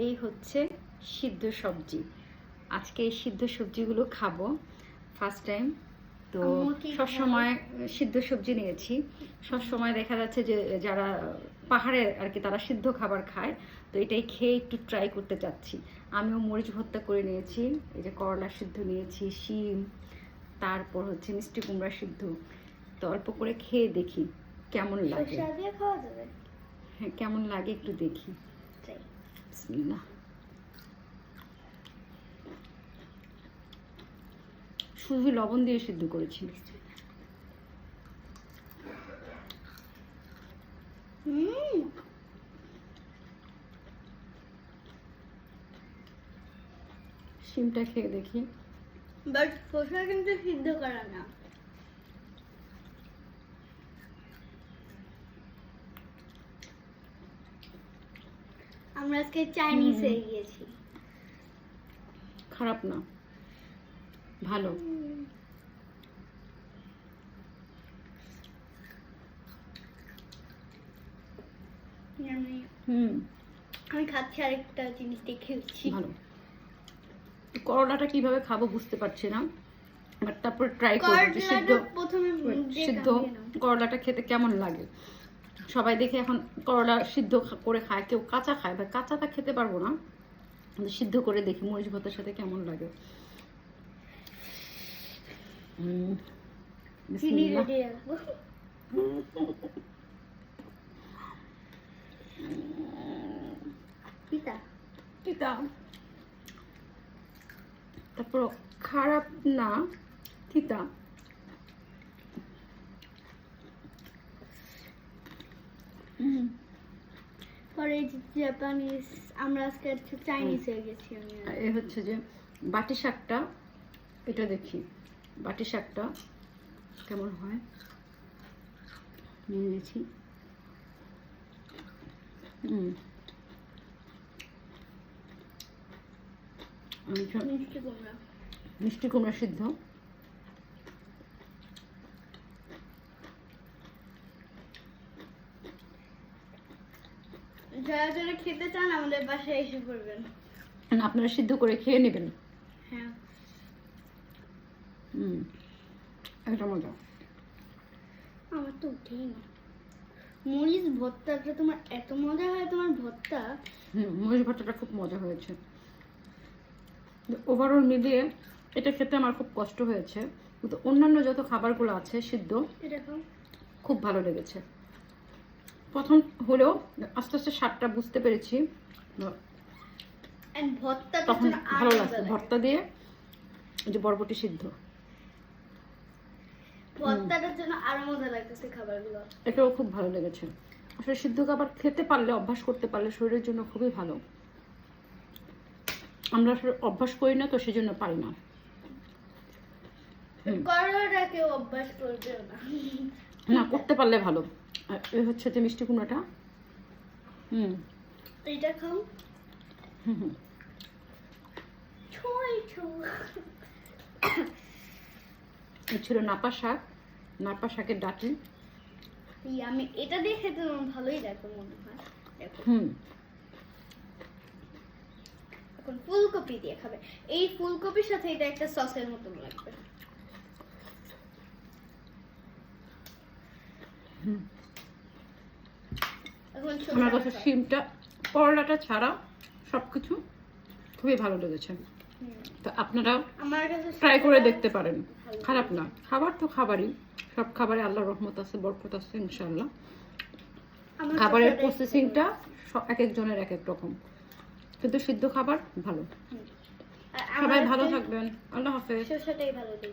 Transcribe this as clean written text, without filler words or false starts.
এই হচ্ছে সিদ্ধ সবজি। আজকে এই সিদ্ধ সবজিগুলো খাবো ফার্স্ট টাইম। তো সবসময় সিদ্ধ সবজি নিয়েছি। সবসময় দেখা যাচ্ছে যে যারা পাহাড়ে আর কি তারা সিদ্ধ খাবার খায়, তো এটাই খেয়ে একটু ট্রাই করতে চাচ্ছি। আমিও মরিচ ভর্তা করে নিয়েছি, এই যে করলা সিদ্ধ নিয়েছি, শিম, তারপর হচ্ছে মিষ্টি কুমড়া সিদ্ধ। তো অল্প করে খেয়ে দেখি কেমন লাগে। হ্যাঁ, কেমন লাগে একটু দেখি। বিসমিল্লাহ। শুধু লবণ দিয়ে সিদ্ধ করেছি। শিমটা খেয়ে দেখি। বাট শসা কিন্তু সিদ্ধ করা না। আমরা আজকে চাইনিজ হয়ে গিয়েছি। খারাপ না, ভালো। আমি খাচ্ছি আরেকটা জিনিস দেখেছি। ভালো। করলাটা কিভাবে খাবো বুঝতে পারছি না, বাট তারপর ট্রাই করব। সিদ্ধ করলাটা খেতে কেমন লাগে। সবাই দেখে এখন করলা সিদ্ধ করে খায়, কেউ কাঁচা খায়, বা কাঁচাটা খেতে পারবো না, সিদ্ধ করে দেখি মরিচ ভর্তার সাথে কেমন লাগে। তারপর খারাপ না, তিতা। পরে জাপানিজ, আমরা আজকে চাইনিজ হয়ে গেছি। এই হচ্ছে যে বাটি শাকটা, এটা দেখি বাটি শাকটা কেমন হয়। নিয়ে নিয়েছি। মিষ্টি কুমড়া সিদ্ধ। যারা যারা খেতে চান আমাদের বাসায় এসে পড়বেন, আপনারা সিদ্ধ করে খেয়ে নেবেন। হ্যাঁ, এটা মজা। আমার তো উঠেই না। মরিচ ভর্তাটা তোমার এত মজা হয়, তোমার ভর্তা। মরিচ ভর্তাটা খুব মজা হয়েছে। ওভারঅল মিলিয়ে এটা খেতে আমার খুব কষ্ট হয়েছে, কিন্তু অন্যান্য যত খাবারগুলো আছে সিদ্ধ খুব ভালো লেগেছে। প্রথম হলেও আস্তে আস্তে স্বাদটা বুঝতে পেরেছি, তখন ভালো লাগছে। ভর্তা দিয়ে যে বরবটি সিদ্ধ, ভর্তাটার জন্য আরো মজা লাগতেছে খাবারগুলো। এটাও খুব ভালো লেগেছে। আসলে সিদ্ধ খাবার খেতে পারলে, অভ্যাস করতে পারলে শরীরের জন্য খুবই ভালো। আমরা আসলে অভ্যাস করি না, তো সেজন্য পারি না। করলাটা কেউ অভ্যাস করবে না, করতে পারলে ভালো। আর এই হচ্ছে যে মিষ্টি কুমড়াটা। এইটা খাও। এই ছিল নাপা শাক, নাপা শাকের ডাটি। আমি এটা দিয়ে খেতে ভালোই লাগে মনে হয়। এখন ফুলকপি দিয়ে খাবে। এই ফুলকপির সাথে এটা একটা সসের মতো লাগবে। আমার কাছে শিমটা, করলাটা ছাড়া সবকিছু খুবই ভালো লেগেছে। তো আপনারা ট্রাই করে দেখতে পারেন, খারাপ না। খাবার তো খাবারই, সব খাবারে আল্লাহর রহমত আছে, বরকত আছে ইনশাআল্লাহ। খাবারের প্রসেসিংটা এক একজনের এক এক রকম, কিন্তু সিদ্ধ খাবার ভালো। সবাই ভালো থাকবেন। আল্লাহ হাফেজ।